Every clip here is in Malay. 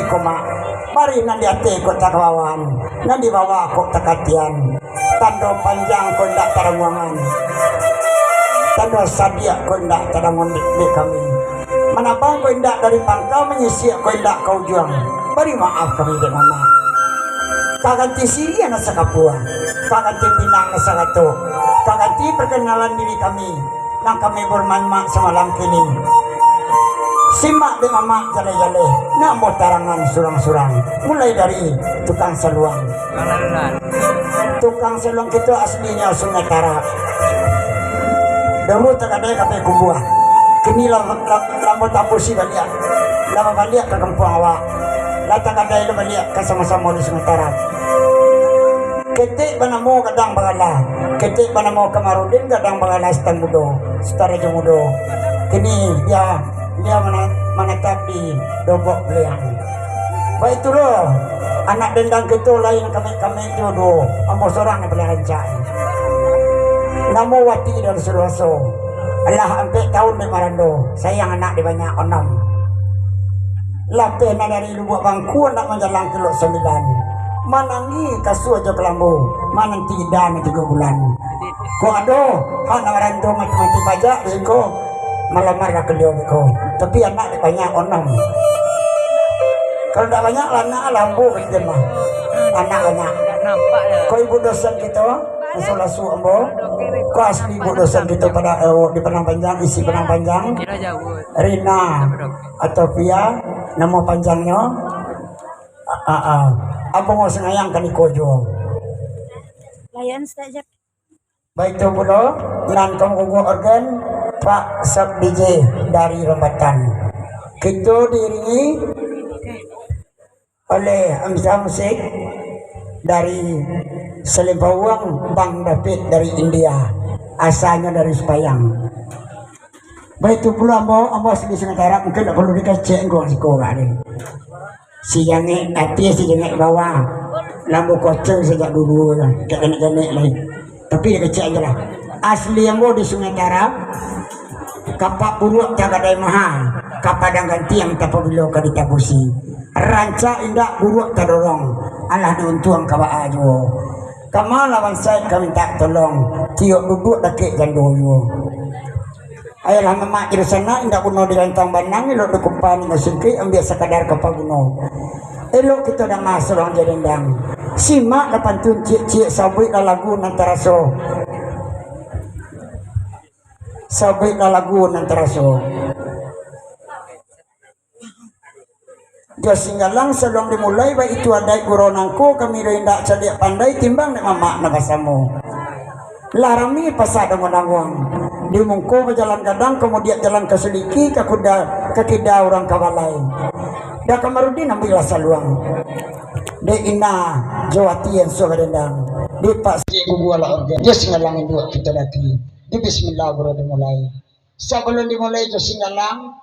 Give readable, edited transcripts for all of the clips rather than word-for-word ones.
ko ma. Mari nang diate ko takawan, nang dibawa ko takatian. Tando panjang ko ndak tarangangan. Tando sadia ko ndak tarangon di kami. Manabang ko ndak dari pangkal menyisi ko ndak kau juang. Beri maaf kami de mama. Kaganti Siria na sa kapua, kaganti Pinang na sa gato, kaganti perkenalan diri kami nang kami bermanma sa malam kini. Simak de mama jale-jale, namo tarangan surang-surang, mulai dari tukang seluang. Tukang seluang itu aslinya Sungai Tarak. Dahulu tak ada kata kubuah. Kini lama tapusi balik, lama balik ke kampung awak. Lata kadai lu balik ke sama-sama di Sungai Tarak. Ketik banamo kadang bangala, ketik banamo Kamarudin kadang bangala Stan Mudo, Staraja Mudo. Kini dia menetap di Dobok Beliang. Baik itu loh, anak dendang kita lain kami jodoh, ambo seorang yang boleh rancang. Namo wati dan Suroso, Allah sampai tahun di Marando, sayang anak di banyak onam. Lapena dari lubuk bangku nak menjalan ke Lok 9. Manangi kasu aja kelambu, manang 3 bulan. Ko aduh, hak nak Marando mati-mati pajak risiko malamar ke dia ko. Tapi anak banyak onam. Kalau tak banyak anak lambu kita mah. Anak banyak. Ko ibu dosen kita, Solasu ambo. Ko asli ibu dosen kita pada di Penang Panjang, isi Penang Panjang. Rina atau Pia, nama panjangnya. Apa mau sengayang kan ikojo. Layan saja. Baik tu pula, nan kamu organ Pak Sab DJ dari Rembatan. Kita diiringi oleh Amsa Musik dari Selempawang, Bang David dari India, asalnya dari Sepayang. Baik itu pula ambo asli Sungai Tarak, mungkin tak perlu dikacek kau sekolah ni. Si jangek atas, si jangek bawah, lambu koceng sejak dulu lah, tak jenek-jenek lain. Tapi dikacek aja lah. Asli ambo di Sungai Tarak, kapak buruk tak ada mahal, kapadang ganti yang tak perlu kau ditapusi. Ranca indak buruk tak dorong, Allah diuntung kawa ajo. Kamal lawan saya kami tak tolong, tiok duduk dakik jandoyo. Ayolah mamak di sana indak kuno di lantang banang, elok dekupan ngasingki ambil sekadar kapaguno. Elok kita dah masuk orang jadendang. Simak dapat tun cik-cik sabit lagu nantaraso. Sabit lagu nantaraso. Dia singgalang sebelum dimulai baik itu ada guronangku kami rendak cadik pandai timbang nek mamak na basamu. Larami pasada menanggung. Di mungko berjalan gadang kemudian jalan ke Seliki ke kida orang kawalai. Dah Kamarudin ambillah saluang. De ina Jawati yang sugadendang. Di Pak Gugu ala organ. Dia singgalangin dua kita lagi. Di bismillah baru dimulai. Sebelum dimulai jo singgalang.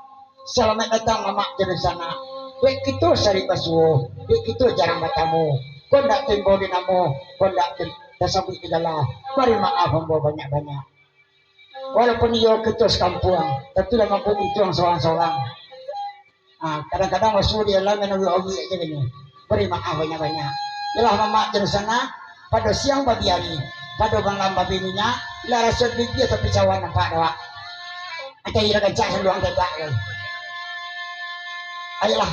Selamat datang mamak dari sana. Dek itu sari basuh, dek itu jarang matamu. Kau ndak tempo di namo, kau ndak tersabut di dalam. Beri maaf ambo banyak-banyak. Walaupun ia ketus kampung, tapi lah mampu untung seorang-seorang. Kadang-kadang masuk dia lah menunggu-nunggu aja gini. Beri maaf banyak-banyak. Yalah mama dari sana pada siang pagi hari, pada malam babi minyak, lah rasa dia tapi cawan nampak doa. Ada ira kencang seluang kencang kan. Ayolah,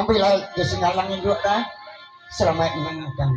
ambillah kesingalangin dua dah. Selamat mendengarkan.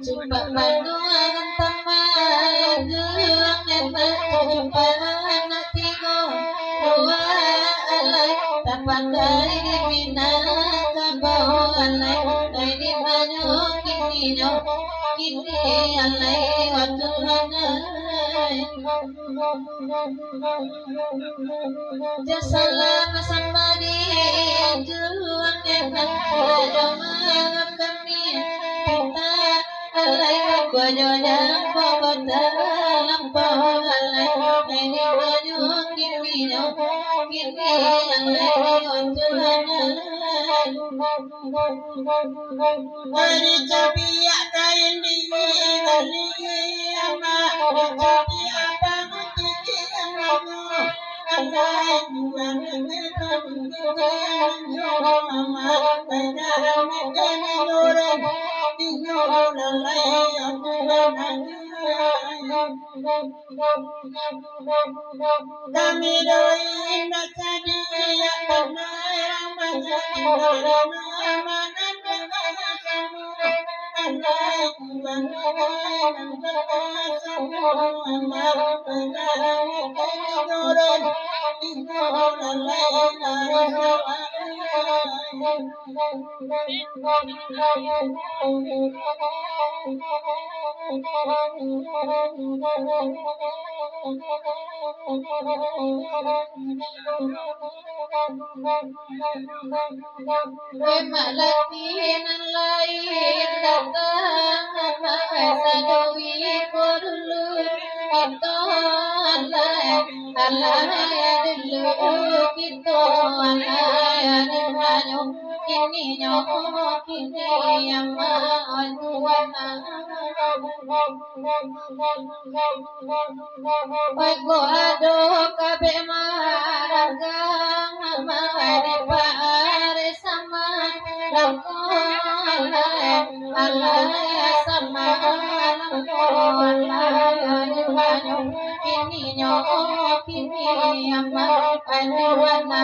Jumpa panduan taman gelang eta jumpa anak tigo dua alai tapandai di bina kabau alai dai di banyu kini alai waktu hanai jasalam sambadi juang eta doma kami kita alai bajunya pokoknya lampau alai ini baju kini alai hari cabiya kain di kali ama cabiya bangun kiki amamu alai mama pada mekene nurun kami doi nakadi Latihan lain datang sadoi dulu kita alay dulu kita alay dulu kini ama tuana Pago ado kabe maragang mare pare sama lako alay sama lako alay kini ama tuana